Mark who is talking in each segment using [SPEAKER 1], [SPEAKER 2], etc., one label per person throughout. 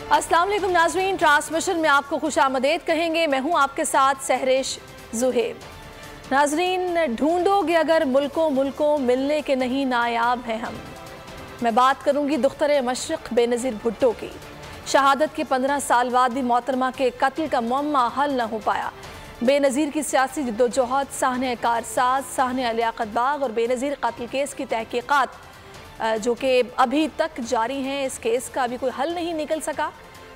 [SPEAKER 1] अस्सलाम वालेकुम नाज़रीन, ट्रांसमिशन में आपको खुशामदीद कहेंगे। मैं हूं आपके साथ सहरेश जुहेब। नाज़रीन, ढूंढोगे अगर मुल्कों मुल्कों, मिलने के नहीं नायाब हैं हम। मैं बात करूंगी दुख्तर मशरिक़ बेनज़ीर भुट्टो की। शहादत के 15 साल बाद भी मोहतरमा के कत्ल का मुअम्मा हल न हो पाया। बेनज़ीर की सियासी जद्दोजहद, साहने कारसाज, साहने लियाकत बाग और बेनज़ीर कत्ल केस की तहकीकात जो कि अभी तक जारी हैं। इस केस का अभी कोई हल नहीं निकल सका।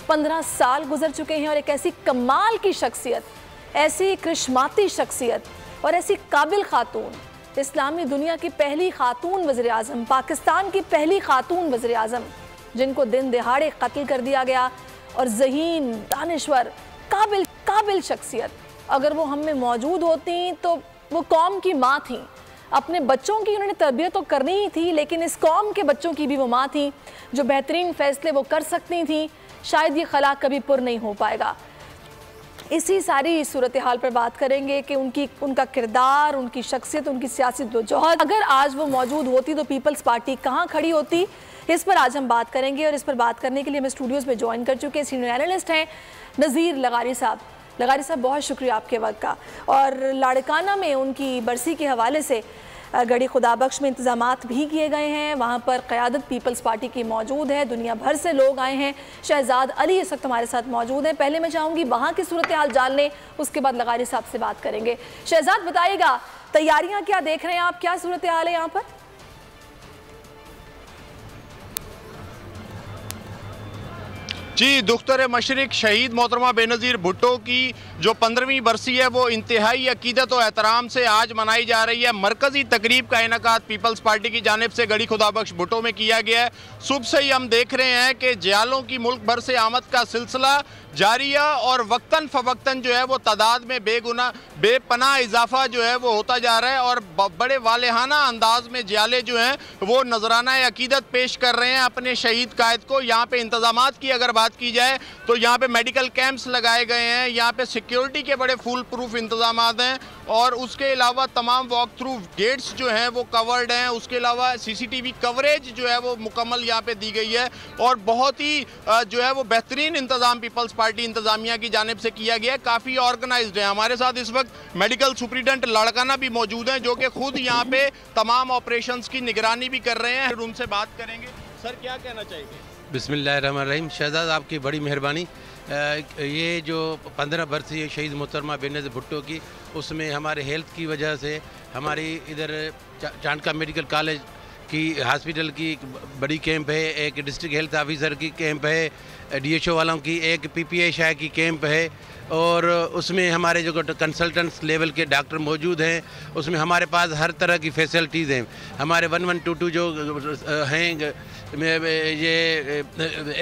[SPEAKER 1] 15 साल गुजर चुके हैं और एक ऐसी कमाल की शख्सियत, ऐसी करिश्माती शख्सियत और ऐसी काबिल खातून, इस्लामी दुनिया की पहली खातून वज़ीर आज़म, पाकिस्तान की पहली खातून वज़ीर आज़म, जिनको दिन दिहाड़े कत्ल कर दिया गया, और ज़हीन, दानिश्वर, काबिल शख्सियत, अगर वो हम में मौजूद होती तो वो कौम की माँ थी। अपने बच्चों की उन्होंने तरबियत तो करनी ही थी, लेकिन इस कौम के बच्चों की भी वो माँ थी जो बेहतरीन फ़ैसले वो कर सकती थी। शायद ये खला कभी पुर नहीं हो पाएगा। इसी सारी सूरत हाल पर बात करेंगे कि उनका किरदार, उनकी शख्सियत, उनकी सियासी जद्दोजहद, अगर आज वो मौजूद होती तो पीपल्स पार्टी कहाँ खड़ी होती, इस पर आज हम बात करेंगे। और इस पर बात करने के लिए हमें स्टूडियोज़ में ज्वाइन कर चुके सीनियर एनालिस्ट हैं नज़ीर लगारी साहब। लगारी साहब, बहुत शुक्रिया आपके वक्त का। और लाड़काना में उनकी बरसी के हवाले से गढ़ी खुदाबख्श में इंतजामात भी किए गए हैं। वहाँ पर क़यादत पीपल्स पार्टी की मौजूद है, दुनिया भर से लोग आए हैं। शहजाद अली इस वक्त हमारे साथ मौजूद हैं। पहले मैं चाहूँगी वहाँ की सूरत हाल जानने, उसके बाद लगारी साहब से बात करेंगे। शहजाद, बताइएगा तैयारियाँ क्या देख रहे हैं आप, क्या सूरत हाल है यहाँ पर?
[SPEAKER 2] जी, दुख्तर मशरिक़ शहीद मोहतरमा बेनज़ीर भुट्टो की जो 15वीं बरसी है वो इंतहाई अकीदत और एहतराम से आज मनाई जा रही है। मरकज़ी तकरीब का इनेकाद पीपल्स पार्टी की जानिब से गढ़ी खुदाबख्श भुट्टो में किया गया है। सुबह से ही हम देख रहे हैं कि जियालों की मुल्क भर से आमद का सिलसिला जारी है और वक्तन फ़वक्तन जो है वो तादाद में बेपनाह इजाफा जो है वो होता जा रहा है और बड़े वालेहाना अंदाज में जियाले जो हैं वो नजराना अकीदत पेश कर रहे हैं अपने शहीद कायद को। यहाँ पे इंतजामात की अगर बात की जाए तो यहाँ पे मेडिकल कैंप्स लगाए गए हैं, यहाँ पे सिक्योरिटी के बड़े फुल प्रूफ इंतजामात हैं और उसके अलावा तमाम वॉक थ्रू गेट्स जो हैं वो कवर्ड हैं। उसके अलावा CCTV कवरेज जो है वो मुकम्मल यहाँ पे दी गई है और बहुत ही जो है वो बेहतरीन इंतजाम पीपल्स पार्टी इंतजामिया की जानिब से किया गया है। काफ़ी ऑर्गेनाइज्ड है। हमारे साथ इस वक्त मेडिकल सुपरिटेंडेंट लाड़काना भी मौजूद हैं जो कि खुद यहाँ पे तमाम ऑपरेशंस की निगरानी भी कर रहे हैं। उनसे बात करेंगे। सर, क्या कहना चाहिए?
[SPEAKER 3] बिस्मिल्लाहिर्रहमानिर्रहीम। शहजाद, आपकी बड़ी मेहरबानी। ये जो 15 बरसी शहीद मोहतरमा बेनज़ीर भुट्टो की, उसमें हमारे हेल्थ की वजह से हमारी इधर चांदका मेडिकल कॉलेज की हॉस्पिटल की बड़ी कैंप है, एक डिस्ट्रिक्ट हेल्थ ऑफिसर की कैंप है, DHO वालों की एक PPI शाह की कैंप है और उसमें हमारे जो कंसल्टेंट्स लेवल के डॉक्टर मौजूद हैं। उसमें हमारे पास हर तरह की फैसिलिटीज़ हैं। हमारे 1122 जो हैं ये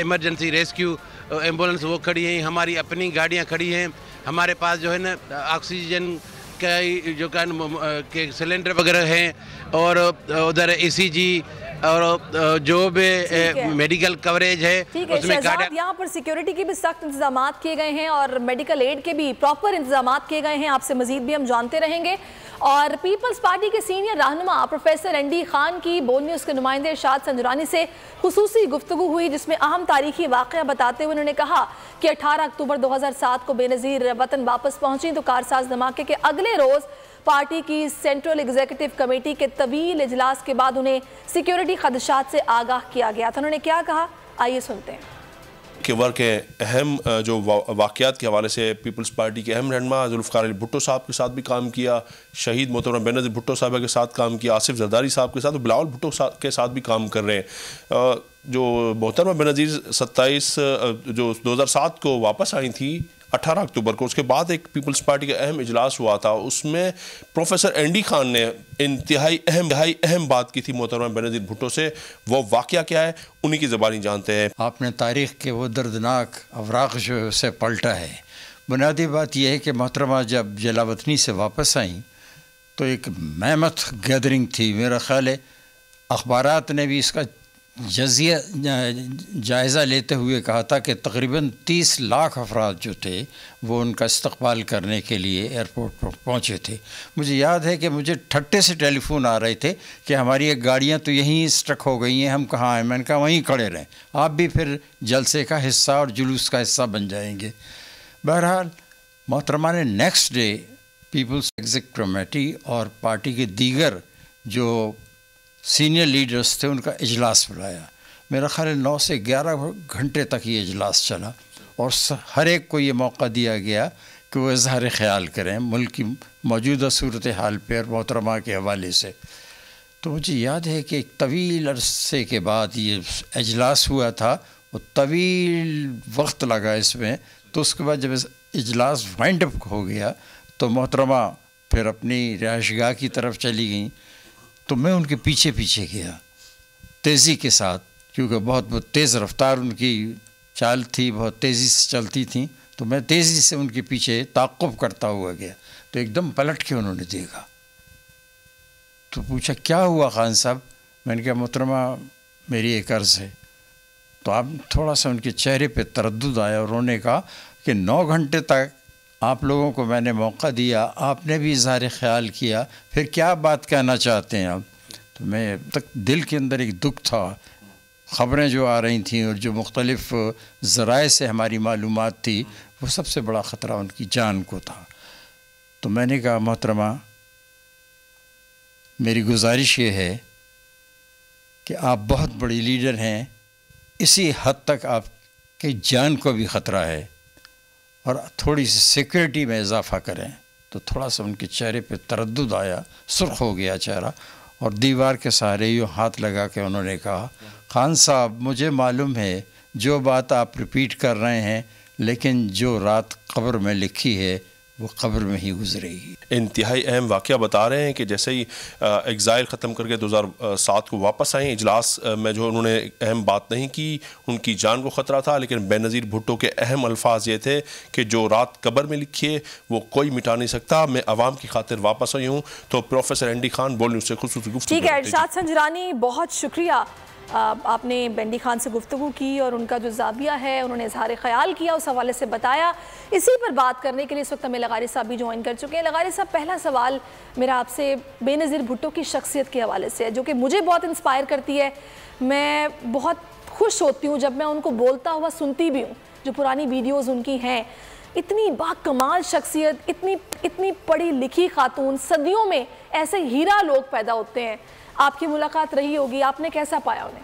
[SPEAKER 3] इमरजेंसी रेस्क्यू एम्बुलेंस वो खड़ी हैं, हमारी अपनी गाड़ियाँ खड़ी हैं। हमारे पास जो है ना ऑक्सीजन का जो के सिलेंडर वगैरह हैं और उधर ECG और जो भी मेडिकल कवरेज है
[SPEAKER 1] उसमें यहाँ पर सिक्योरिटी के भी सख्त इंतजाम किए गए हैं और मेडिकल एड के भी प्रॉपर इंतजाम किए गए हैं। आपसे मजीद भी हम जानते रहेंगे। और पीपल्स पार्टी के सीनियर रहनुमा प्रोफेसर ND खान की बोल न्यूज़ के नुमाइंदे इरशाद संजरानी से खुसूसी गुफ्तगू हुई, जिसमें अहम तारीखी वाक़या बताते हुए उन्होंने कहा कि 18 अक्टूबर 2007 को बेनज़ीर वतन वापस पहुंची तो कारसाज धमाके के अगले रोज़ पार्टी की सेंट्रल एग्जीक्यूटिव कमेटी के तवील इजलास के बाद उन्हें सिक्योरिटी खदशात से आगाह किया गया था। उन्होंने क्या कहा, आइए सुनते हैं।
[SPEAKER 4] के वर्क के अहम जो वाक़यात के हवाले से पीपल्स पार्टी के अहम रहनुमा जुल्फ़िकार अली भुट्टो साहब के साथ भी काम किया, शहीद मोहतरमा बेनज़ीर भुट्टो साहब के साथ काम किया, आसिफ जरदारी साहब के साथ, बिलावल भुट्टो के साथ भी काम कर रहे हैं। जो मोहतरमा बेनज़ीर 27 जो 2007 को वापस आई थी 18 अक्टूबर को, उसके बाद एक पीपल्स पार्टी का अहम इजलास हुआ था। उसमें प्रोफेसर ND खान ने इंतहाई अहम बात की थी मोहतरमा बेनज़ीर भुट्टो से। वो वाक़या क्या है उन्हीं की ज़बानी जानते हैं।
[SPEAKER 5] आपने तारीख़ के वो दर्दनाक अवराक़ जो से पलटा है। बुनियादी बात यह है कि मोहतरमा जब जलावतनी से वापस आई तो एक मेहमत गैदरिंग थी। मेरा ख़्याल है अखबारात ने भी इसका जायज़ा लेते हुए कहा था कि तकरीबन 30 लाख अफराद जो थे वो उनका इस्तकबाल करने के लिए एयरपोर्ट पर पहुँचे थे। मुझे याद है कि मुझे ठट्टे से टेलीफोन आ रहे थे कि हमारी एक गाड़ियाँ तो यहीं स्टक हो गई हैं, हम कहाँ हैं। मैंने कहा वहीं खड़े रहें, आप भी फिर जलसे का हिस्सा और जुलूस का हिस्सा बन जाएंगे। बहरहाल मोहतरमा ने next day Peoples executive committee और पार्टी के दीगर जो सीनियर लीडर्स थे उनका इजलास बुलाया। मेरा ख़्याल है 9 से 11 घंटे तक ये इजलास चला और हर एक को ये मौका दिया गया कि वो इज़हार ख़याल करें मुल्क की मौजूदा सूरत हाल पर मोहतरमा के हवाले से। तो मुझे याद है कि एक तवील अरसे के बाद ये इजलास हुआ था, वो तवील वक्त लगा इसमें। तो उसके बाद जब इजलास वाइंड अप हो गया तो मोहतरमा फिर अपनी रिहाइशगाह की तरफ चली गई। तो मैं उनके पीछे पीछे गया तेज़ी के साथ, क्योंकि बहुत तेज़ रफ्तार उनकी चाल थी, बहुत तेज़ी से चलती थी। तो मैं तेज़ी से उनके पीछे ताक़ुब करता हुआ गया। तो एकदम पलट के उन्होंने देखा तो पूछा, क्या हुआ खान साहब? मैंने कहा, मोहतरमा मेरी एक अर्ज़ है। तो आप थोड़ा सा उनके चेहरे पे तरद्दुद आया और उन्होंने कहा कि 9 घंटे तक आप लोगों को मैंने मौका दिया, आपने भी इज़हार ख़याल किया, फिर क्या बात कहना चाहते हैं आप? तो मैं तक दिल के अंदर एक दुख था। ख़बरें जो आ रही थीं और जो मुख्तलिफ़ ज़राए से हमारी मालूमात थी, वो सबसे बड़ा ख़तरा उनकी जान को था। तो मैंने कहा, मोहतरमा मेरी गुजारिश ये है कि आप बहुत बड़ी लीडर हैं, इसी हद तक आपकी जान को भी ख़तरा है और थोड़ी सी सिक्योरिटी में इजाफ़ा करें। तो थोड़ा सा उनके चेहरे पे तरद्दुद आया, सुर्ख हो गया चेहरा और दीवार के सहारे यूँ हाथ लगा के उन्होंने कहा, खान साहब मुझे मालूम है जो बात आप रिपीट कर रहे हैं, लेकिन जो रात कब्र में लिखी है वो कब्र में ही गुजरेगी।
[SPEAKER 4] इंतहाई अहम वाक़या बता रहे हैं कि जैसे ही एग्ज़ाइल ख़त्म करके 2007 को वापस आए, इजलास में जो उन्होंने अहम बात नहीं की, उनकी जान को ख़तरा था, लेकिन बेनज़ीर भुट्टो के अहम अल्फाज ये थे कि जो रात कब्र में लिखी है वो कोई मिटा नहीं सकता, मैं आवाम की खातिर वापस आई हूँ। तो प्रोफेसर एंडी खान बोल न्यूज़ से खुसूसी गुफ्तगू।
[SPEAKER 1] ठीक है इरशाद संजरानी, बहुत शुक्रिया, आपने बेंडी खान से गुफ्तगू की और उनका जो ज़ाविया है उन्होंने इज़हार ख़याल किया, उस हवाले से बताया। इसी पर बात करने के लिए इस वक्त हमें लगारी साहब भी ज्वाइन कर चुके हैं। लगारी साहब, पहला सवाल मेरा आपसे बेनज़ीर भुट्टो की शख्सियत के हवाले से है, जो कि मुझे बहुत इंस्पायर करती है। मैं बहुत खुश होती हूँ जब मैं उनको बोलता हुआ सुनती भी हूँ। जो पुरानी वीडियोज़ उनकी हैं, इतनी बाकमाल शख्सियत, इतनी पढ़ी लिखी खातून, सदियों में ऐसे हीरा लोग पैदा होते हैं। आपकी मुलाकात रही होगी, आपने कैसा पाया उन्हें?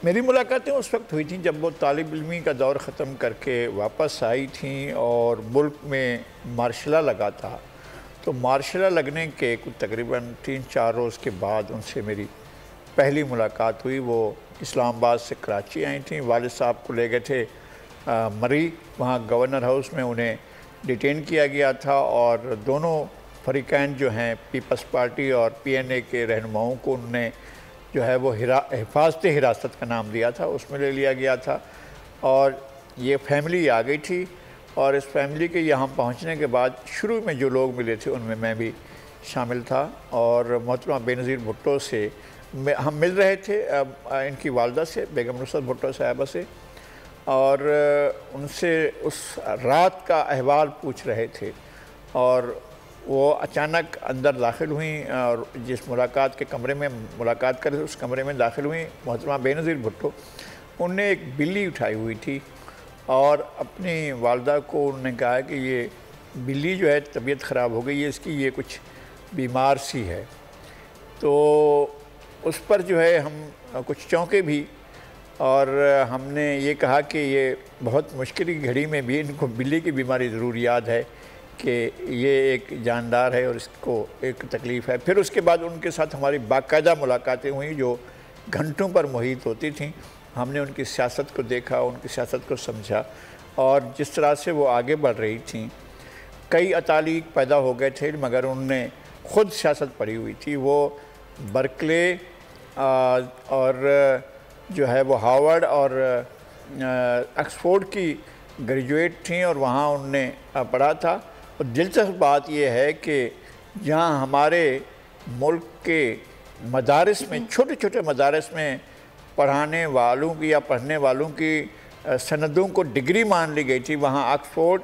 [SPEAKER 6] मेरी मुलाकातें उस वक्त हुई थी जब वो तालिब इल्मी का दौर ख़त्म करके वापस आई थी और मुल्क में मार्शला लगा था। तो मार्शला लगने के कुछ तकरीबन 3-4 रोज़ के बाद उनसे मेरी पहली मुलाकात हुई। वो इस्लामाबाद से कराची आई थी, वालिद साहब को ले गए थे मरी, वहाँ गवर्नर हाउस में उन्हें डिटेन किया गया था और दोनों फरीकैन जो हैं पीपल्स पार्टी और PNA के रहनुमाओं को उन्होंने जो है वो हिफाजत हिरासत का नाम दिया था, उसमें ले लिया गया था। और ये फैमिली आ गई थी और इस फैमिली के यहाँ पहुँचने के बाद शुरू में जो लोग मिले थे उनमें मैं भी शामिल था और मोहतरमा बेनज़ीर भुट्टो से हम मिल रहे थे, इनकी वालदा से, बेगम नुसरत भुट्टो साहिबा से, और उनसे उस रात का अहवाल पूछ रहे थे। और वो अचानक अंदर दाखिल हुई और जिस मुलाकात के कमरे में मुलाकात कर उस कमरे में दाखिल हुई मोहतरमा बेनज़ीर भुट्टो। उनने एक बिल्ली उठाई हुई थी और अपनी वालदा को उन्होंने कहा कि ये बिल्ली जो है तबीयत ख़राब हो गई है इसकी, ये कुछ बीमार सी है। तो उस पर जो है हम कुछ चौंके भी और हमने ये कहा कि ये बहुत मुश्किल की घड़ी में भी इनको बिल्ली की बीमारी ज़रूर याद है कि ये एक जानदार है और इसको एक तकलीफ़ है। फिर उसके बाद उनके साथ हमारी बाकायदा मुलाकातें हुई जो घंटों पर मुहित होती थीं। हमने उनकी सियासत को देखा, उनकी सियासत को समझा और जिस तरह से वो आगे बढ़ रही थीं, कई अतालीक पैदा हो गए थे मगर उनने ख़ुद सियासत पढ़ी हुई थी। वो बर्कले और जो है वो हार्वर्ड और ऑक्सफोर्ड की ग्रेजुएट थीं और वहाँ उनने पढ़ा था। और दिलचस्प बात यह है कि जहाँ हमारे मुल्क के मदारिस में, छोटे छोटे मदारिस में पढ़ाने वालों की या पढ़ने वालों की सनदों को डिग्री मान ली गई थी। वहाँ ऑक्सफोर्ड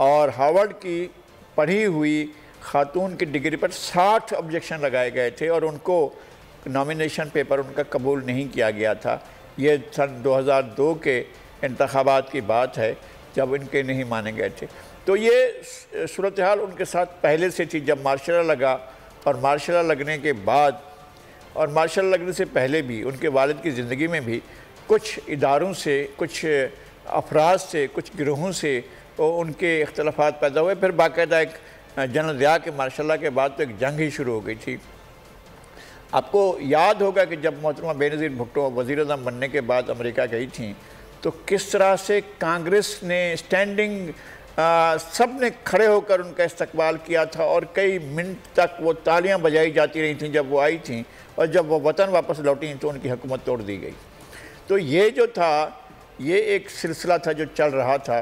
[SPEAKER 6] और हार्वर्ड की पढ़ी हुई खातून की डिग्री पर 60 ऑब्जेक्शन लगाए गए थे और उनको नॉमिनेशन पेपर उनका कबूल नहीं किया गया था। ये सन 2002 के इंतखाबात की बात है जब इनके नहीं माने गए थे। तो ये सूरत हाल उनके साथ पहले से थी। जब मार्शल लॉ लगा और मार्शल लॉ लगने के बाद और मार्शल लॉ लगने से पहले भी उनके वालिद की ज़िंदगी में भी कुछ इदारों से, कुछ अफराद से, कुछ गिरोहों से उनके इख्तलाफात पैदा हुए। फिर बाकायदा एक जनरल ज़िया के मार्शल लॉ के बाद तो एक जंग ही शुरू हो गई थी। आपको याद होगा कि जब मोहतरमा बेनज़ीर भुट्टो वज़ीर-ए-आज़म बनने के बाद अमेरिका गई थी तो किस तरह से कांग्रेस ने स्टैंडिंग सब ने खड़े होकर उनका इस्तकबाल किया था और कई मिनट तक वो तालियां बजाई जाती रही थी जब वो आई थी, और जब वो वतन वापस लौटी तो उनकी हुकूमत तोड़ दी गई। तो ये जो था, ये एक सिलसिला था जो चल रहा था,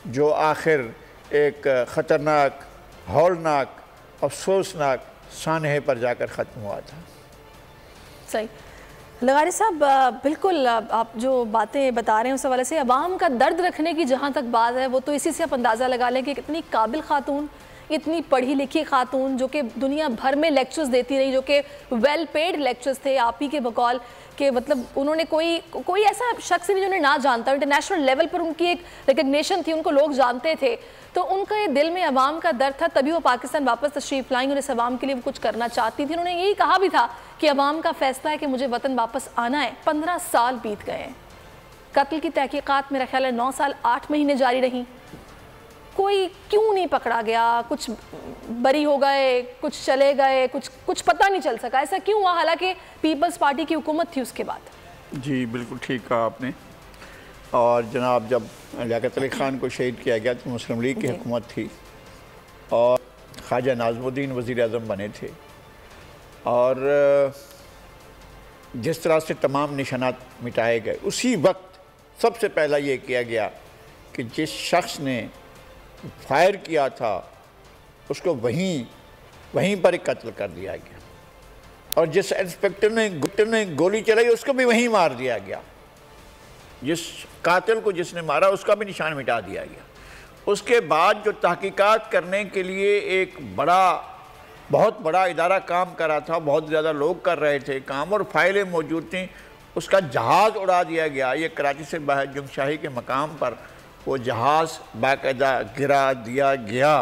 [SPEAKER 6] जो आखिर एक ख़तरनाक, हौलनाक, अफसोसनाक सानहे पर जाकर ख़त्म हुआ था।
[SPEAKER 1] सही लगारी साहब, बिल्कुल आप जो बातें बता रहे हैं उस हवाले से अवाम का दर्द रखने की जहाँ तक बात है, वो तो इसी से आप अंदाज़ा लगा लें कि कितनी काबिल खातून, इतनी पढ़ी लिखी खातून जो कि दुनिया भर में लेक्चर्स देती रही, जो कि वेल पेड लेक्चर्स थे आप ही के बकौल के, मतलब उन्होंने कोई ऐसा शख्स नहीं जो उन्हें ना जानता, इंटरनेशनल लेवल पर उनकी एक रिकग्निशन थी, उनको लोग जानते थे। तो उनका ये दिल में अवाम का दर्द था, तभी वो पाकिस्तान वापस तशरीफ़ लाई और इस अवाम के लिए वो कुछ करना चाहती थी। उन्होंने यही कहा भी था कि अवाम का फैसला है कि मुझे वतन वापस आना है। 15 साल बीत गए हैं, कत्ल की तहकीकात मेरा ख्याल है 9 साल 8 महीने जारी रही, कोई क्यों नहीं पकड़ा गया? कुछ बरी हो गए, कुछ चले गए, कुछ पता नहीं चल सका, ऐसा क्यों हुआ? हालांकि पीपल्स पार्टी की हुकूमत थी उसके बाद।
[SPEAKER 6] जी बिल्कुल ठीक कहा आपने। और जनाब जब लियाकत अली ख़ान को शहीद किया गया तो मुस्लिम लीग की हुकूमत थी और ख्वाजा नाज़मुद्दीन वज़ीर-ए-आज़म बने थे, और जिस तरह से तमाम निशानात मिटाए गए, उसी वक्त सबसे पहला ये किया गया कि जिस शख्स ने फायर किया था उसको वहीं पर ही कत्ल कर दिया गया, और जिस इंस्पेक्टर ने गोली चलाई उसको भी वहीं मार दिया गया, जिस कातिल को जिसने मारा उसका भी निशान मिटा दिया गया। उसके बाद जो तहकीकात करने के लिए एक बहुत बड़ा इदारा काम कर रहा था, बहुत ज़्यादा लोग कर रहे थे काम और फाइलें मौजूद थीं, उसका जहाज़ उड़ा दिया गया। ये कराची से बाहर जुमशाही के मकाम पर वो जहाज़ बाकायदा गिरा दिया गया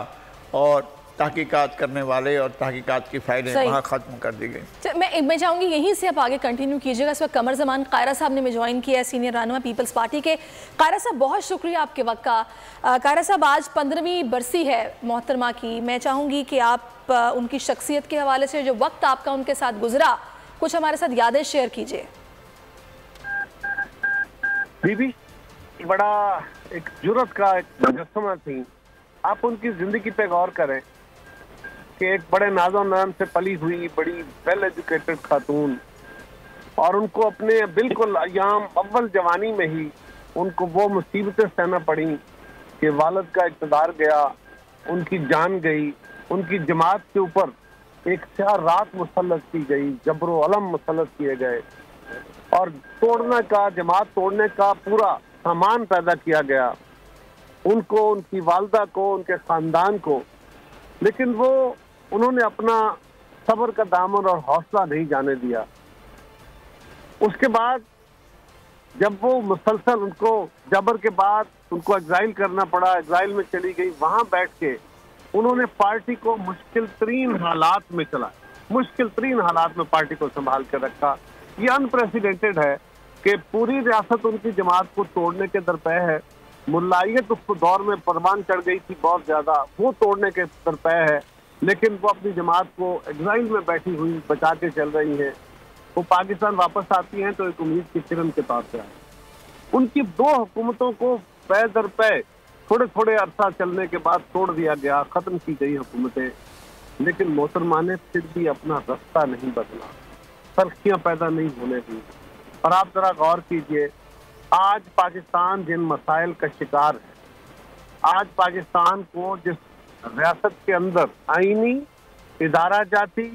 [SPEAKER 6] और तहकीकात करने वाले और तहकीकात की फाइलें वहाँ ख़त्म कर दी गई।
[SPEAKER 1] मैं चाहूँगी यहीं से आप आगे कंटिन्यू कीजिएगा। इस वक्त कमर ज़मान कायरा साहब ने मैं ज्वाइन किया है, सीनियर रहनुमा पीपल्स पार्टी के। कायरा साहब बहुत शुक्रिया आपके वक्त का। कायरा साहब आज 15वीं बरसी है मोहतरमा की, मैं चाहूँगी कि आप उनकी शख्सियत के हवाले से जो वक्त आपका उनके साथ गुजरा, कुछ हमारे साथ यादें शेयर कीजिए।
[SPEAKER 7] बीबी बड़ा एक जुर्रत का एक मुजस्समा थी। आप उनकी जिंदगी पे गौर करें कि एक बड़े नाज़ो नाम से पली हुई, बड़ी वेल एजुकेटेड खातून, और उनको अपने बिल्कुल अयाम अव्वल जवानी में ही उनको वो मुसीबतें सहना पड़ी कि वालिद का इक़्तिदार गया, उनकी जान गई, उनकी जमात के ऊपर एक 4 रात मुसल्लत की गई, जबरो अलम मुसल्लत किए गए और जमात तोड़ने का पूरा सामान पैदा किया गया उनको, उनकी वालदा को, उनके ख़ानदान को। लेकिन उन्होंने अपना सब्र का दामन और हौसला नहीं जाने दिया। उसके बाद जब वो मुसलसल उनको जबर के बाद उनको एग्जाइल करना पड़ा, एग्जाइल में चली गई, वहां बैठ के उन्होंने पार्टी को मुश्किल तरीन हालात में चलाया, मुश्किल तरीन हालात में पार्टी को संभाल कर रखा। ये अनप्रेसिडेंटेड है कि पूरी रियासत उनकी जमात को तोड़ने के दरपे है। मुल्लायत उस दौर में परवान चढ़ गई थी बहुत ज्यादा, वो तोड़ने के दरपे है, लेकिन वो अपनी जमात को एग्जाइल में बैठी हुई बचा के चल रही है। वो पाकिस्तान वापस आती हैं तो एक उम्मीद की किरण के तौर पर आए। उनकी 2 हुकूमतों को पै दर पै थोड़े थोड़े अरसा चलने के बाद तोड़ दिया गया, खत्म की गई हुकूमतें, लेकिन मोहतरमा ने फिर भी अपना रास्ता नहीं बदला, तलखियां पैदा नहीं होने दी। और आप जरा गौर कीजिए, आज पाकिस्तान जिन मसाइल का शिकार है, आज पाकिस्तान को जिस रियासत के अंदर आईनी, इदारा जाती,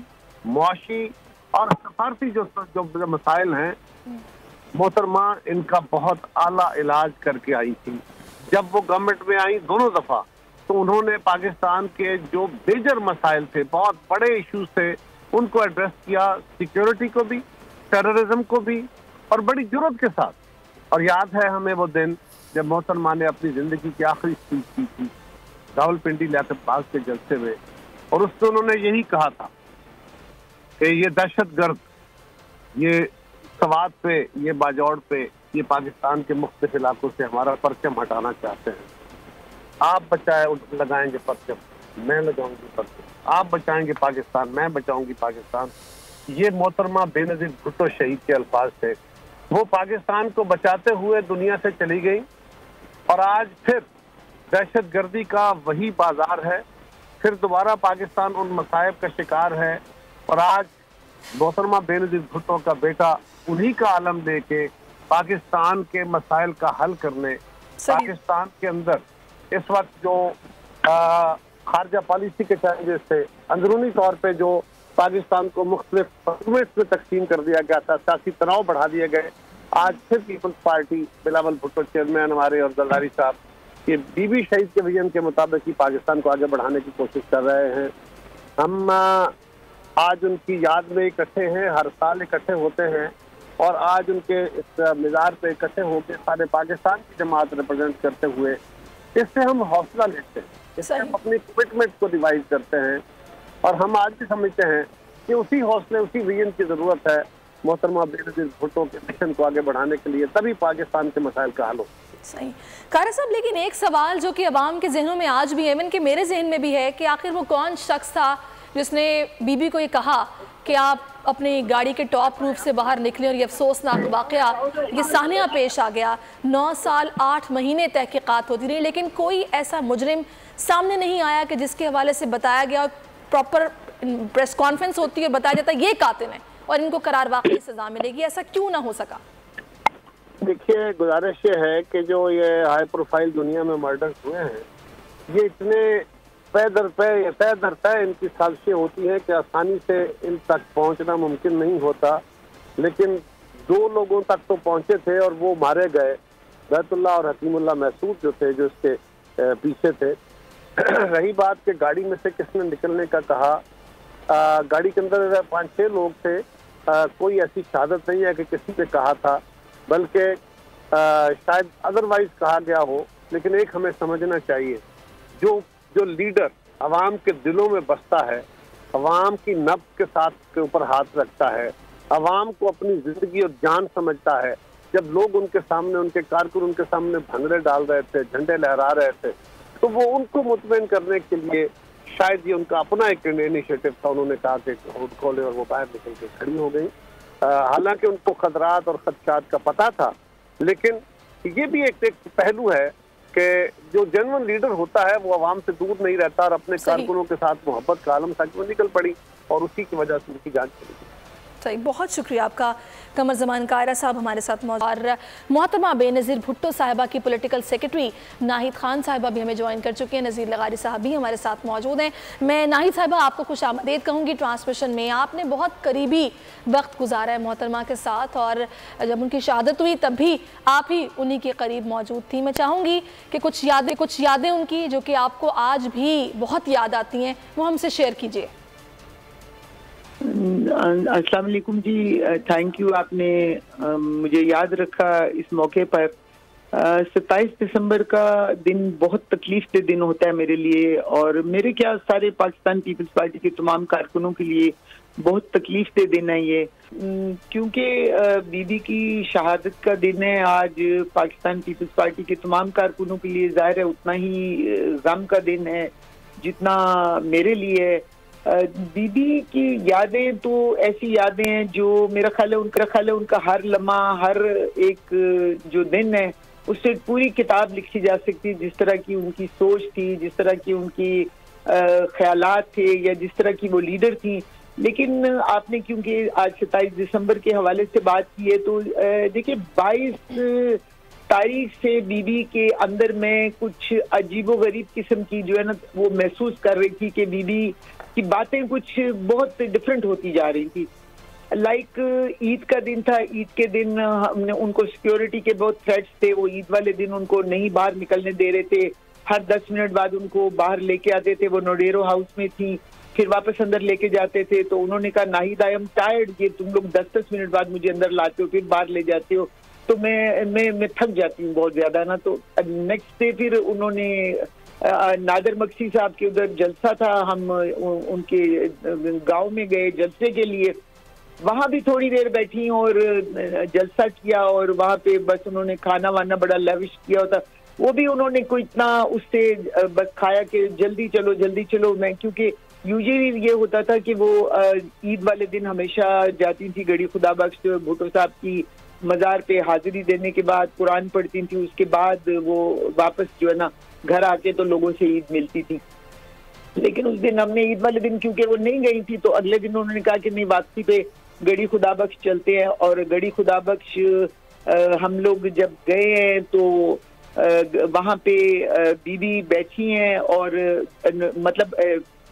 [SPEAKER 7] मुआशी और सफारती जो मसाइल हैं, मोहतरमा इनका बहुत आला इलाज करके आई थी। जब वो गवर्नमेंट में आई दोनों दफा, तो उन्होंने पाकिस्तान के जो मेजर मसाइल थे, बहुत बड़े इश्यूज थे, उनको एड्रेस किया, सिक्योरिटी को भी, टेररिज्म को भी, और बड़ी जुर्रत के साथ। और याद है हमें वो दिन जब मोहतरमा ने अपनी जिंदगी की आखिरी स्पीच की थी रावलपिंडी लियाकत बाग के जलसे में, और उसमें उन्होंने यही कहा था कि ये दहशतगर्द, ये सवात पे, ये बाजौड़ पे, ये पाकिस्तान के मुख्तलिफ इलाकों से हमारा परचम हटाना चाहते हैं। आप लगाएंगे परचम, मैं लगाऊंगी परचम। आप बचाएंगे पाकिस्तान, मैं बचाऊंगी पाकिस्तान। ये मोहतरमा बेनजीर भुट्टो शहीद के अल्फाज थे। वो पाकिस्तान को बचाते हुए दुनिया से चली गई, और आज फिर दहशतगर्दी का वही बाजार है, फिर दोबारा पाकिस्तान उन मसाइब का शिकार है। और आज मोहतरमा बेनजीर भुट्टो का बेटा उन्हीं का आलम लेके पाकिस्तान के मसाइल का हल करने, पाकिस्तान के अंदर इस वक्त जो खारजा पॉलिसी के चैलेंजेस थे, अंदरूनी तौर पे जो पाकिस्तान को मुख्तलिफ सेगमेंट्स में तकसीम कर दिया गया था, सियासी तनाव बढ़ा दिए गए, आज फिर Peoples party Bilawal Bhutto chairman हमारे और जरदारी साहब ये बीबी शहीद के विजन के मुताबिक ही पाकिस्तान को आगे बढ़ाने की कोशिश कर रहे हैं। हम आज उनकी याद में इकट्ठे हैं, हर साल इकट्ठे होते हैं, और आज उनके इस मिज़ार पे इकट्ठे होकर सारे पाकिस्तान की जमात रिप्रेजेंट करते हुए इससे हम हौसला लेते हैं, इससे हम अपनी कमिटमेंट को रिवाइज करते हैं। और हम आज भी समझते हैं कि उसी हौसले, उसी विजन की ज़रूरत है मोहतरमा बेनजीर भुट्टो के मिशन को आगे बढ़ाने के लिए, तभी पाकिस्तान के मसाइल का हल हो।
[SPEAKER 1] सही कारी साहब, लेकिन एक सवाल जो कि अवाम के जहनों में आज भी है, इवन कि मेरे जहन में भी है, कि आखिर वो कौन शख्स था जिसने बीबी को ये कहा कि आप अपनी गाड़ी के टॉप रूफ से बाहर निकले, और ये अफसोसनाक वाक़या, ये सानिया पेश आ गया। 9 साल 8 महीने तहकीकात होती रही, लेकिन कोई ऐसा मुजरिम सामने नहीं आया कि जिसके हवाले से बताया गया, प्रॉपर प्रेस कॉन्फ्रेंस होती है और बताया जाता है ये कातिल है और इनको करार वाकई सजा मिलेगी। ऐसा क्यों ना हो सका?
[SPEAKER 7] देखिए, गुजारिश ये है कि जो ये हाई प्रोफाइल दुनिया में मर्डर्स हुए हैं, ये इतने तय दर तय इनकी साजिशें होती हैं कि आसानी से इन तक पहुंचना मुमकिन नहीं होता। लेकिन 2 लोगों तक तो पहुंचे थे और वो मारे गए, बैतुल्लाह और हकीमुल्लाह महसूद जो थे, जो इसके पीछे थे। रही बात कि गाड़ी में से किसने निकलने का कहा, गाड़ी के अंदर 5-6 लोग थे, कोई ऐसी शहादत नहीं है कि किसी ने कहा था, बल्कि शायद अदरवाइज कहा गया हो। लेकिन एक हमें समझना चाहिए, जो लीडर अवाम के दिलों में बसता है, अवाम की नब्ज़ के साथ के ऊपर हाथ रखता है, अवाम को अपनी जिंदगी और जान समझता है, जब लोग उनके सामने, उनके कारकुन उनके सामने भंगड़े डाल रहे थे, झंडे लहरा रहे थे, तो वो उनको मुतमईन करने के लिए शायद ये उनका अपना एक इनिशिएटिव था। उन्होंने कहा कि रोड खोले और वो बाहर निकल के खड़ी हो गई। हालांकि उनको खतरात और खदशात का पता था, लेकिन ये भी एक पहलू है कि जो जेन्युइन लीडर होता है वो आवाम से दूर नहीं रहता और अपने कारकुनों के साथ मोहब्बत का आलम साथ में निकल पड़ी, और उसी की वजह से उनकी जान चली गई।
[SPEAKER 1] सही, बहुत शुक्रिया आपका कमर ज़मान कायरा साहब हमारे साथ मौजूद, और मोहतरमा बेनज़ीर भुट्टो साहिबा की पॉलिटिकल सेक्रेटरी नाहिद खान साहिबा भी हमें ज्वाइन कर चुके हैं, नज़ीर लगारी साहब भी हमारे साथ मौजूद हैं। मैं नाहिद साहिबा आपको खुशामदीद कहूँगी ट्रांसमिशन में। आपने बहुत करीबी वक्त गुजारा है मोहतरमा के साथ, और जब उनकी शहादत हुई तब भी आप ही उन्हीं के करीब मौजूद थी। मैं चाहूँगी कि कुछ यादें उनकी जो कि आपको आज भी बहुत याद आती हैं, वो हमसे शेयर कीजिए।
[SPEAKER 8] अस्सलाम वालेकुम जी, थैंक यू, आपने मुझे याद रखा इस मौके पर। 27 दिसंबर का दिन बहुत तकलीफ दे दिन होता है मेरे लिए, और मेरे क्या सारे पाकिस्तान पीपल्स पार्टी के तमाम कारकुनों के लिए बहुत तकलीफ दे दिन है ये, क्योंकि बीबी की शहादत का दिन है आज। पाकिस्तान पीपल्स पार्टी के तमाम कारकुनों के लिए ज़ाहिर है उतना ही गम का दिन है जितना मेरे लिए है। बीबी की यादें तो ऐसी यादें हैं जो मेरा ख्याल है उनका हर लम्हा, हर एक जो दिन है, उससे पूरी किताब लिखी जा सकती है। जिस तरह की उनकी सोच थी, जिस तरह की उनकी ख्यालात थे, या जिस तरह की वो लीडर थी। लेकिन आपने क्योंकि आज 27 दिसंबर के हवाले से बात की है, तो देखिए 22 तारीख से बीबी के अंदर में कुछ अजीबोगरीब किस्म की जो है ना, वो महसूस कर रही थी कि बीबी की बातें कुछ बहुत डिफरेंट होती जा रही थी। लाइक ईद का दिन था, ईद के दिन हमने उनको सिक्योरिटी के बहुत थ्रेट्स थे, वो ईद वाले दिन उनको नहीं बाहर निकलने दे रहे थे, हर 10 मिनट बाद उनको बाहर लेके आते थे, वो नोडेरो हाउस में थी, फिर वापस अंदर लेके जाते थे। तो उन्होंने कहा नाहिद आई एम टायर्ड, ये तुम लोग 10-10 मिनट बाद मुझे अंदर लाते हो फिर बाहर ले जाते हो, तो मैं थक जाती हूँ बहुत ज्यादा ना। तो नेक्स्ट डे फिर उन्होंने नादर मक्सी साहब के उधर जलसा था, हम उनके गांव में गए जलसे के लिए, वहां भी थोड़ी देर बैठी और जलसा किया और वहां पे बस उन्होंने खाना वाना बड़ा लेविश किया होता, वो भी उन्होंने कोई इतना उससे बस खाया कि जल्दी चलो। मैं क्योंकि यूजुअली ये होता था कि वो ईद वाले दिन हमेशा जाती थी गड़ी खुदा बख्श भुट्टो साहब की मज़ार पे हाजिरी देने के बाद कुरान पढ़ती थी, उसके बाद वो वापस जो है ना घर आके तो लोगों से ईद मिलती थी। लेकिन उस दिन हमने ईद वाले दिन क्योंकि वो नहीं गई थी तो अगले दिन उन्होंने कहा कि नहीं वापसी पे गड़ी खुदा बख्श चलते हैं। और गड़ी खुदा बख्श हम लोग जब गए हैं तो वहाँ पे बीबी बैठी हैं और मतलब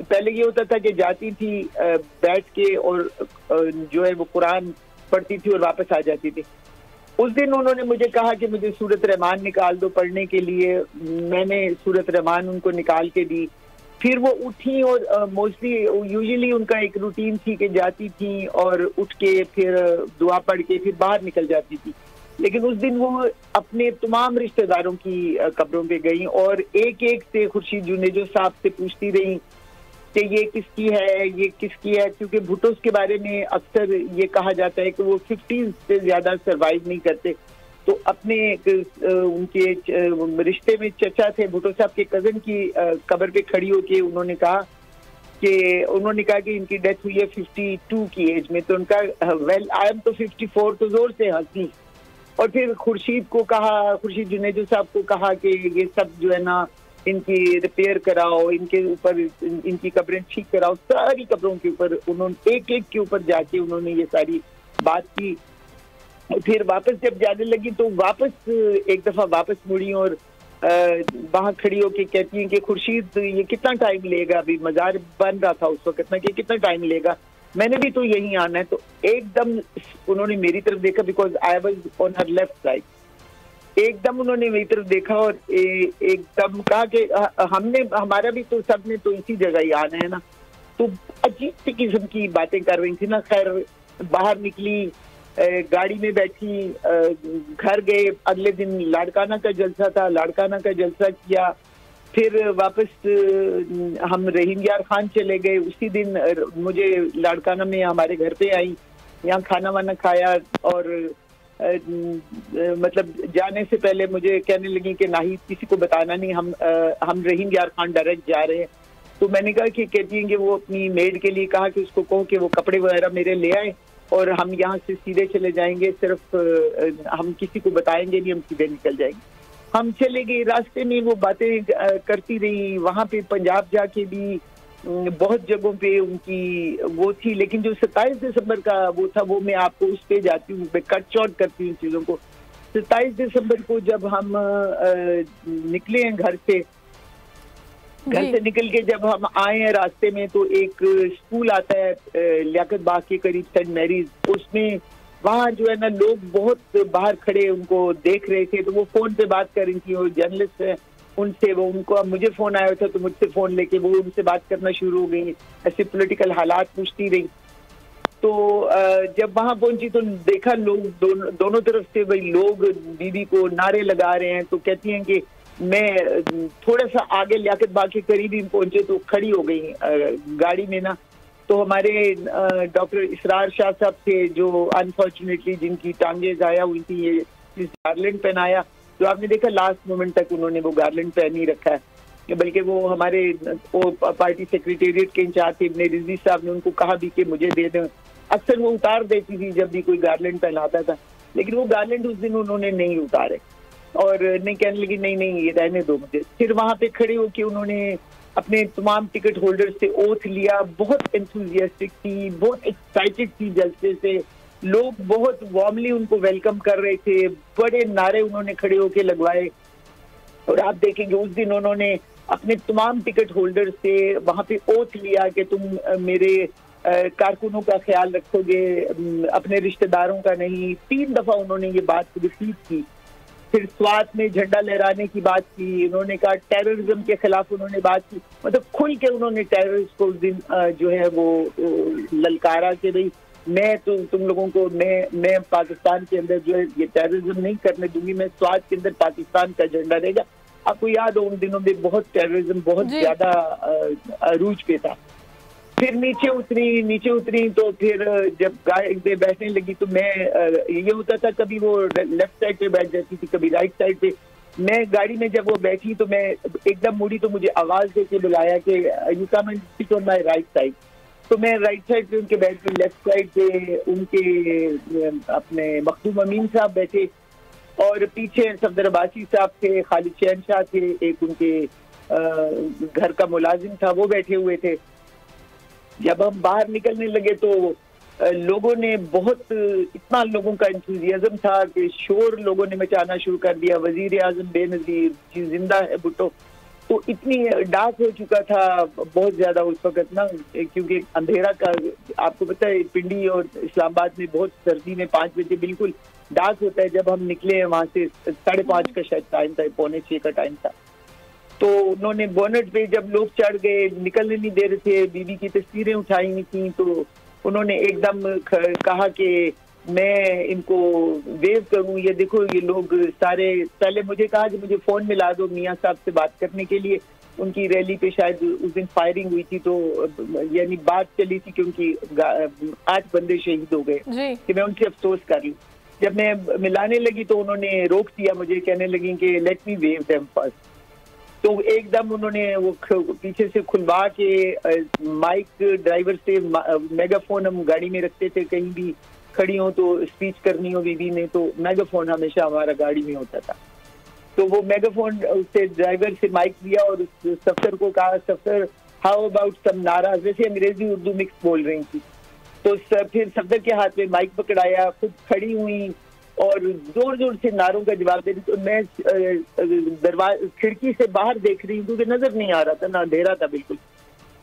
[SPEAKER 8] पहले ये होता था कि जाती थी बैठ के और जो है वो कुरान पढ़ती थी और वापस आ जाती थी। उस दिन उन्होंने मुझे कहा कि मुझे सूरत रहमान निकाल दो पढ़ने के लिए, मैंने सूरत रहमान उनको निकाल के दी। फिर वो उठी और मोस्टली यूजुअली उनका एक रूटीन थी कि जाती थी और उठ के फिर दुआ पढ़ के फिर बाहर निकल जाती थी। लेकिन उस दिन वो अपने तमाम रिश्तेदारों की कब्रों पे गई और एक एक से खुर्शीद जुनेजो साहब से पूछती रही कि ये किसकी है, ये किसकी है, क्योंकि भुट्टो के बारे में अक्सर ये कहा जाता है कि वो 50 से ज्यादा सरवाइव नहीं करते। तो अपने उनके रिश्ते में चचा थे भुट्टो साहब के कजन की कब्र पे खड़ी होके उन्होंने कहा कि इनकी डेथ हुई है 52 की एज में। तो उनका वेल आई एम तो 54, तो जोर से हंसी। और फिर खुर्शीद जुनेजो साहब को कहा कि ये सब जो है ना इनकी रिपेयर कराओ, इनके ऊपर इनकी कब्रें ठीक कराओ। सारी कब्रों के ऊपर उन्होंने एक एक के ऊपर जाके उन्होंने ये सारी बात की। फिर वापस जब जाने लगी तो वापस एक दफा वापस मुड़ी और वहां खड़ी होके कहती हैं कि खुर्शीद ये कितना टाइम लेगा, अभी मजार बन रहा था उस वक्त ना, कि कितना टाइम लेगा, मैंने भी तो यहीं आना है। तो एकदम उन्होंने मेरी तरफ देखा, because I was on her left side. एकदम उन्होंने मेरी तरफ देखा और एकदम कहा कि हमारा भी तो सब ने तो इसी जगह ही आना है ना। तो अजीब सी किस्म की बातें कर रही थी ना। खैर बाहर निकली, गाड़ी में बैठी, घर गए। अगले दिन लाड़काना का जलसा था, लाड़काना का जलसा किया। फिर वापस हम रहीम यार खान चले गए। उसी दिन मुझे लाड़काना में हमारे घर पे आई, यहाँ खाना वाना खाया और मतलब जाने से पहले मुझे कहने लगी कि नाहिद किसी को बताना नहीं, हम रहीम यार खान डायरेक्ट जा रहे हैं। तो मैंने कहा कि कहती हैं कि वो अपनी मेड के लिए कहा कि उसको कहो कि वो कपड़े वगैरह मेरे ले आए और हम यहाँ से सीधे चले जाएंगे, सिर्फ हम किसी को बताएंगे नहीं, हम सीधे निकल जाएंगे। हम चले गए, रास्ते में वो बातें करती रही। वहाँ पे पंजाब जाके भी बहुत जगहों पे उनकी वो थी। लेकिन जो 27 दिसंबर का वो था, वो मैं आपको उस पे जाती हूँ, मैं कट शॉर्ट करती हूँ चीज़ों को। 27 दिसंबर को जब हम निकले हैं घर से निकल के जब हम आए हैं रास्ते में, तो एक स्कूल आता है लियाकत बाग के करीब, सेंट मैरीज। उसमें वहाँ जो है ना लोग बहुत बाहर खड़े उनको देख रहे थे। तो वो फोन पे बात कर रही थी, वो जर्नलिस्ट है, उनसे वो उनको मुझे फोन आया था तो मुझसे फोन लेके वो उनसे बात करना शुरू हो गई, ऐसे पॉलिटिकल हालात पूछती रही। तो जब वहां पहुंची तो देखा लोग दोनों तरफ से वही लोग बीबी को नारे लगा रहे हैं। तो कहती हैं कि मैं थोड़ा सा आगे लियाकत बाग के करीब ही पहुंचे तो खड़ी हो गई गाड़ी में ना। तो हमारे डॉक्टर इसरार शाह साहब थे जो अनफॉर्चुनेटली जिनकी टांगे ज़ाया हुई थी, ये गार्लैंड पहनाया। तो आपने देखा लास्ट मोमेंट तक उन्होंने वो गार्लैंड पहन ही रखा है। बल्कि वो हमारे पार्टी सेक्रेटेरिएट के इंचार्ज थे इब्ने रिजवी साहब ने उनको कहा भी कि मुझे दे दें। अक्सर वो उतार देती थी जब भी कोई गार्लैंड पहनाता था, लेकिन वो गार्लैंड उस दिन उन्होंने नहीं उतारे और नहीं, कहने लगी नहीं ये रहने दो मुझे। फिर वहां पे खड़े होके उन्होंने अपने तमाम टिकट होल्डर से ओथ लिया। बहुत एंथुजियास्टिक थी, बहुत एक्साइटेड थी जलसे से। लोग बहुत वार्मली उनको वेलकम कर रहे थे, बड़े नारे उन्होंने खड़े होके लगवाए। और आप देखेंगे उस दिन उन्होंने अपने तमाम टिकट होल्डर से वहां पे ओथ लिया कि तुम मेरे कारकुनों का ख्याल रखोगे, अपने रिश्तेदारों का नहीं। 3 दफा उन्होंने ये बात रिपीट की। फिर स्वात में झंडा लहराने की बात की, उन्होंने कहा टेररिज्म के खिलाफ उन्होंने बात की, मतलब खुल के उन्होंने टेररिस्ट को उस दिन जो है वो ललकारा कि भाई मैं तो तुम लोगों को मैं पाकिस्तान के अंदर जो है ये टेररिज्म नहीं करने दूंगी, मैं स्वात के अंदर पाकिस्तान का झंडा रहेगा। आपको याद हो उन दिनों में बहुत टेररिज्म बहुत ज्यादा अरूज पे था। फिर नीचे उतरी तो फिर जब गाड़ी पे बैठने लगी तो मैं ये होता था कभी वो लेफ्ट साइड पे बैठ जाती थी, कभी राइट साइड पे। मैं गाड़ी में जब वो बैठी तो मैं एकदम मुड़ी तो मुझे आवाज देके बुलाया कि you come and sit on my right side. तो मैं राइट साइड पे उनके बैठ के, लेफ्ट साइड पे उनके अपने मखदूम अमीन साहब बैठे और पीछे सफदर अब्बासी साहब थे, खालिद शहनशाह थे, एक उनके घर का मुलाजिम था वो बैठे हुए थे। जब हम बाहर निकलने लगे तो लोगों ने बहुत, इतना लोगों का एंथुजियाज्म था कि शोर लोगों ने मचाना शुरू कर दिया। वजीर आजम बेनजीर जी जिंदा है भुट्टो, तो इतनी डार्क हो चुका था बहुत ज्यादा उस वक्त ना, क्योंकि अंधेरा का आपको पता है पिंडी और इस्लामाबाद में बहुत सर्दी में 5 बजे बिल्कुल डार्क होता है। जब हम निकले वहां से 5:30 का शायद टाइम था, 5:45 का टाइम था। तो उन्होंने बोनट पे जब लोग चढ़ गए, निकलने नहीं दे रहे थे, बीबी की तस्वीरें उठाई नहीं थी, तो उन्होंने एकदम कहा कि मैं इनको वेव करूं, ये देखो ये लोग सारे। पहले मुझे कहा कि मुझे फोन मिला दो मियां साहब से बात करने के लिए, उनकी रैली पे शायद उस दिन फायरिंग हुई थी, तो यानी बात चली थी कि उनकी 8 बंदे शहीद हो गए कि मैं उनसे अफसोस कर लूं। जब मैं मिलाने लगी तो उन्होंने रोक दिया मुझे, कहने लगी कि let me wave them first. तो एकदम उन्होंने वो पीछे से खुलवा के माइक ड्राइवर से मेगाफोन हम गाड़ी में रखते थे, कहीं भी खड़ी हो तो स्पीच करनी हो बीबी ने तो मेगाफोन हमेशा हमारा गाड़ी में होता था। तो वो मेगाफोन उससे ड्राइवर से माइक लिया और उस सफर को कहा, सफर हाउ अबाउट सम नारा, जैसे अंग्रेजी उर्दू मिक्स बोल रही थी। तो फिर सफर के हाथ में माइक पकड़ाया, खुद खड़ी हुई और जोर जोर से नारों का जवाब दे रही। तो मैं खिड़की से बाहर देख रही हूँ क्योंकि नजर नहीं आ रहा था ना, अंधेरा था बिल्कुल।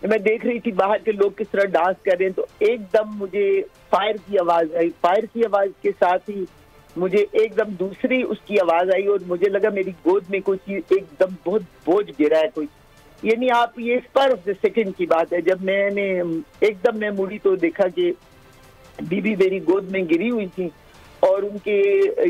[SPEAKER 8] मैं देख रही थी बाहर के लोग किस तरह डांस कर रहे हैं। तो एकदम मुझे फायर की आवाज आई, फायर की आवाज के साथ ही मुझे एकदम दूसरी उसकी आवाज आई और मुझे लगा मेरी गोद में कोई चीज एकदम बहुत बोझ गिरा है कोई। यानी आप ये स्पर ऑफ द सेकंड की बात है, जब मैंने एकदम मैं मुड़ी तो देखा कि बीबी मेरी गोद में गिरी हुई थी और उनके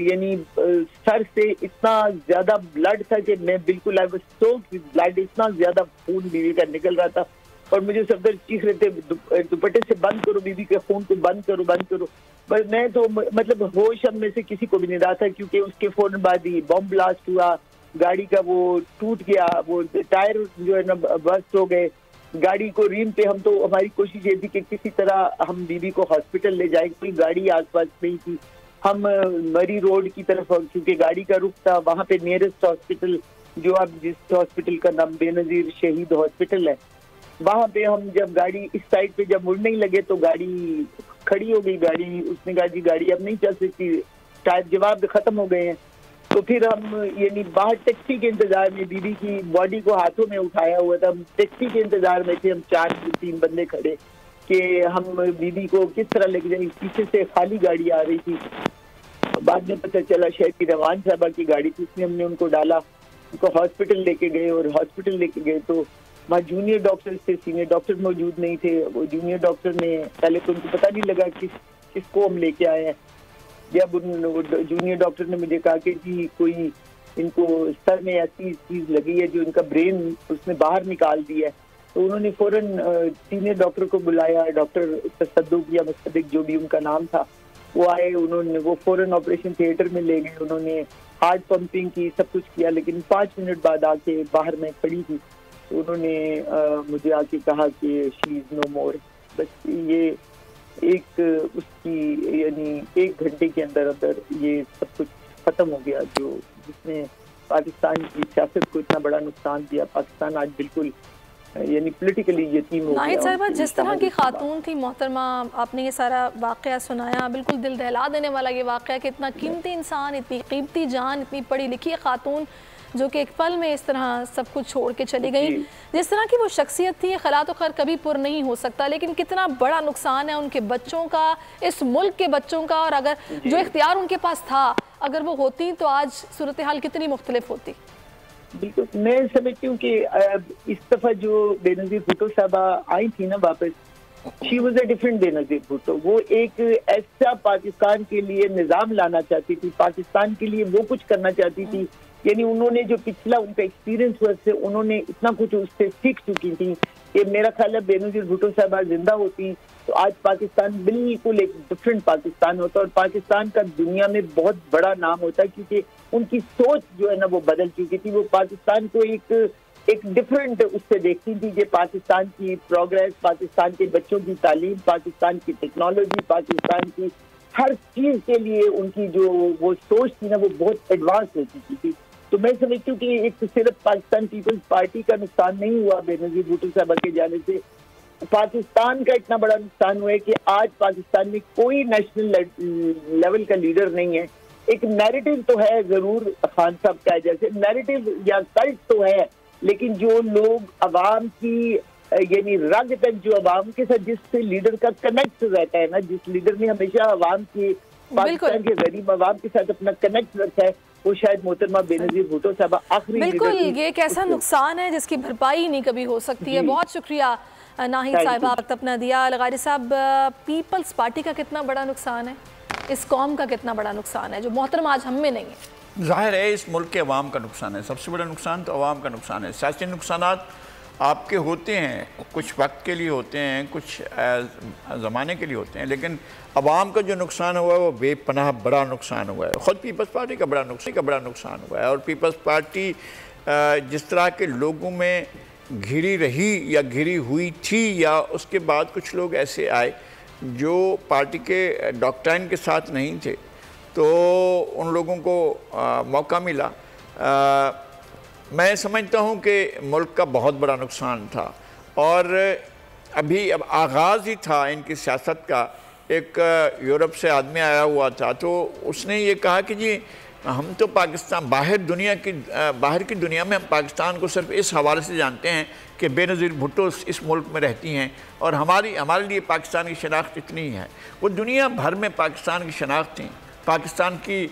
[SPEAKER 8] यानी सर से इतना ज्यादा ब्लड था कि मैं बिल्कुल I was soaked with blood, इतना ज्यादा खून बीबी का निकल रहा था और मुझे सफदर चीख रहे थे दुपट्टे से बंद करो, बीबी के खून को बंद करो बंद करो। पर मैं तो मतलब होश अब में से किसी को भी नहीं रहा था क्योंकि उसके फौरन बाद ही बम ब्लास्ट हुआ, गाड़ी का वो टूट गया, वो टायर जो है ना बस्ट हो गए गाड़ी को रीम पे। हम तो हमारी कोशिश ये थी कि किसी तरह हम बीबी को हॉस्पिटल ले जाए, कोई गाड़ी आसपास नहीं थी। हम मरी रोड की तरफ, क्योंकि गाड़ी का रुख था, वहाँ पे नियरेस्ट हॉस्पिटल जो अब जिस हॉस्पिटल का नाम बेनजीर शहीद हॉस्पिटल है, वहाँ पे हम जब गाड़ी इस साइड पे जब मुड़ने ही लगे तो गाड़ी खड़ी हो गई। गाड़ी उसने कहा जी गाड़ी अब नहीं चल सकती, टायर जवाब खत्म हो गए हैं। तो फिर हम यानी बाहर टैक्सी के इंतजार में, बीबी की बॉडी को हाथों में उठाया हुआ था, हम टैक्सी के इंतजार में थे, हम 4-3 बंदे खड़े कि हम बीबी को किस तरह लेके जाएंगे। पीछे से खाली गाड़ी आ रही थी, बाद में पता चला शायद की रवान साहबा की गाड़ी थी, इसमें हमने उनको डाला, उनको हॉस्पिटल लेके गए और हॉस्पिटल लेके गए तो वहाँ जूनियर डॉक्टर थे, सीनियर डॉक्टर मौजूद नहीं थे। वो जूनियर डॉक्टर ने पहले तो उनको पता नहीं लगा किसको हम लेके आए हैं। जब उन जूनियर डॉक्टर ने मुझे कहा कि जी कोई इनको सर में ऐसी चीज लगी है जो इनका ब्रेन उसने बाहर निकाल दिया है, तो उन्होंने फौरन सीनियर डॉक्टर को बुलाया, डॉक्टर तसद्दुक या मुसद्दिक जो भी उनका नाम था, वो आए, उन्होंने वो फौरन ऑपरेशन थिएटर में ले गए, उन्होंने हार्ट पंपिंग की, सब कुछ किया। लेकिन 5 मिनट बाद आके बाहर में खड़ी थी तो उन्होंने मुझे आके कहा कि शी इज नो मोर। बस ये एक उसकी यानी 1 घंटे के अंदर अंदर ये सब कुछ खत्म हो गया, जो जिसने पाकिस्तान की सियासत को इतना बड़ा नुकसान दिया। पाकिस्तान आज बिल्कुल यानी पॉलिटिकली यतीम हो
[SPEAKER 1] नाहिद साहिबा, जिस तरह की खातून थी मोहतरमा, आपने ये सारा वाक़या सुनाया, बिल्कुल दिल दहला देने वाला ये वाक़या कि इतना कीमती इंसान, इतनी कीमती जान, इतनी पढ़ी लिखी खातून जो कि एक पल में इस तरह सब कुछ छोड़ के चली गई। जिस तरह की वो शख्सियत थी, खला तो खैर कभी पुर नहीं हो सकता, लेकिन कितना बड़ा नुकसान है उनके बच्चों का, इस मुल्क के बच्चों का। और अगर जो इख्तियार उनके पास था, अगर वो होती तो आज सूरत हाल कितनी मुख्तलिफ होती।
[SPEAKER 8] बिल्कुल, मैं समझती हूँ कि इस दफा जो बेनज़ीर भुट्टो साहबा आई थी ना वापस, she was a different Benazir Bhutto. वो एक ऐसा पाकिस्तान के लिए निज़ाम लाना चाहती थी, पाकिस्तान के लिए वो कुछ करना चाहती थी। यानी उन्होंने जो पिछला उनका एक्सपीरियंस हुआ से उन्होंने इतना कुछ उससे सीख चुकी थी कि मेरा ख्याल है बेनज़ीर भुट्टो साहबा जिंदा होती तो आज पाकिस्तान बिल्कुल एक डिफरेंट पाकिस्तान होता और पाकिस्तान का दुनिया में बहुत बड़ा नाम होता, क्योंकि उनकी सोच जो है ना वो बदल चुकी थी। वो पाकिस्तान को एक डिफरेंट उससे देखती थी कि पाकिस्तान की प्रोग्रेस, पाकिस्तान के बच्चों की तालीम, पाकिस्तान की टेक्नोलॉजी, पाकिस्तान की हर चीज के लिए उनकी जो वो सोच थी ना वो बहुत एडवांस हो चुकी थी। तो मैं समझती हूँ कि एक सिर्फ पाकिस्तान पीपल्स पार्टी का नुकसान नहीं हुआ बेनज़ीर भुट्टो साहबा के जाने से, पाकिस्तान का इतना बड़ा नुकसान हुआ है कि आज पाकिस्तान में कोई नेशनल लेवल का लीडर नहीं है। एक नैरेटिव तो है जरूर खान साहब का, जैसे नैरेटिव या कल्ट तो है, लेकिन जो लोग अवाम की यानी रग तक जो अवाम के साथ जिस लीडर का कनेक्ट रहता है ना, जिस लीडर ने हमेशा अवाम की पाकिस्तान के गरीब अवाम के साथ अपना कनेक्ट रखा है, वो शायद मोहतरमा बेनज़ीर भुट्टो साहबा आखिरी।
[SPEAKER 1] बिल्कुल, ये एक ऐसा नुकसान है जिसकी भरपाई नहीं कभी हो सकती है। बहुत शुक्रिया नाहिद साहिबा, वक्त अपना दिया। लगारी साहब, पीपल्स पार्टी का कितना बड़ा नुकसान है, इस कौम का कितना बड़ा नुकसान है जो मोहतरम आज हम में नहीं है।
[SPEAKER 6] जाहिर है इस मुल्क के अवाम का नुकसान है, सबसे बड़ा नुकसान तो अवाम का नुकसान है। सियासी नुकसानात आपके होते हैं, कुछ वक्त के लिए होते हैं, कुछ ज़माने के लिए होते हैं, लेकिन अवाम का जो नुकसान हुआ है वो बेपनाह बड़ा नुकसान हुआ है। ख़ुद पीपल्स पार्टी का बड़ा नुकसान हुआ है। और पीपल्स पार्टी जिस तरह के लोगों में घिरी रही या घिरी हुई थी, या उसके बाद कुछ लोग ऐसे आए जो पार्टी के डॉक्ट्राइन के साथ नहीं थे, तो उन लोगों को मौका मिला। मैं समझता हूँ कि मुल्क का बहुत बड़ा नुकसान था और अब आगाज़ ही था इनकी सियासत का। एक यूरोप से आदमी आया हुआ था, तो उसने ये कहा कि जी हम तो पाकिस्तान बाहर की दुनिया में हम पाकिस्तान को सिर्फ इस हवाले से जानते हैं कि बेनज़ीर भुट्टो इस मुल्क में रहती हैं और हमारे लिए पाकिस्तान की शनाख्त इतनी है। वो दुनिया भर में पाकिस्तान की शनाख्त थी, पाकिस्तान की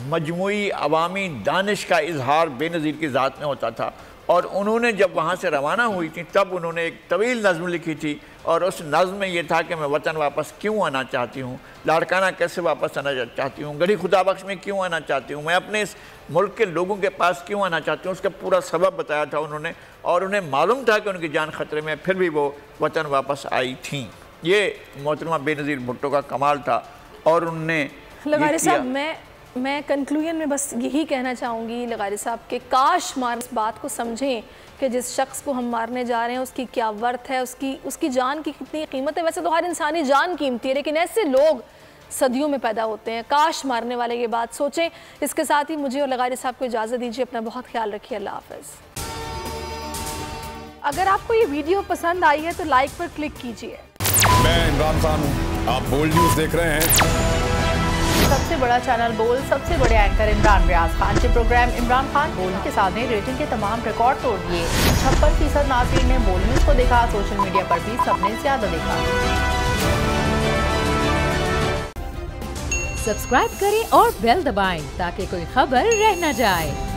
[SPEAKER 6] मजमूई अवामी दानिश का इजहार बेनज़ीर की ज़ात में होता था। और उन्होंने जब वहाँ से रवाना हुई थी तब उन्होंने एक तवील नज़्म लिखी थी और उस नज़्म में ये था कि मैं वतन वापस क्यों आना चाहती हूँ, लाड़काना कैसे वापस आना चाहती हूँ, गढ़ी खुदाबख्श में क्यों आना चाहती हूँ, मैं अपने इस मुल्क के लोगों के पास क्यों आना चाहती हूँ, उसका पूरा सबब बताया था उन्होंने। और उन्हें मालूम था कि उनकी जान ख़तरे में, फिर भी वो वतन वापस आई थी। ये मोहतरमा बेनज़ीर भुट्टो का कमाल था। और उनने
[SPEAKER 1] लगारी साहब, मैं कंक्लूजन में बस यही कहना चाहूँगी लगारी साहब के काश मार इस बात को समझें कि जिस शख्स को हम मारने जा रहे हैं उसकी क्या वर्थ है, उसकी जान की कितनी कीमत है। वैसे तो हर इंसानी जान कीमती है, लेकिन ऐसे लोग सदियों में पैदा होते हैं। काश मारने वाले ये बात सोचें। इसके साथ ही मुझे और लगारी साहब को इजाज़त दीजिए। अपना बहुत ख्याल रखिए। अल्लाह हाफ़िज़। अगर आपको ये वीडियो पसंद आई है तो लाइक पर क्लिक कीजिए।
[SPEAKER 9] मैं इमरान खान हूँ, आप बोल्ड न्यूज़ देख रहे हैं।
[SPEAKER 10] सबसे बड़ा चैनल बोल, सबसे बड़े एंकर इमरान रियाज खान के प्रोग्राम इमरान खान बोल के साथ ने रेटिंग के तमाम रिकॉर्ड तोड़ दिए। 56% नाज़रीन ने बोल न्यूज़ को देखा। सोशल मीडिया पर भी सबने ज्यादा देखा।
[SPEAKER 11] सब्सक्राइब करें और बेल दबाएं ताकि कोई खबर रह न जाए।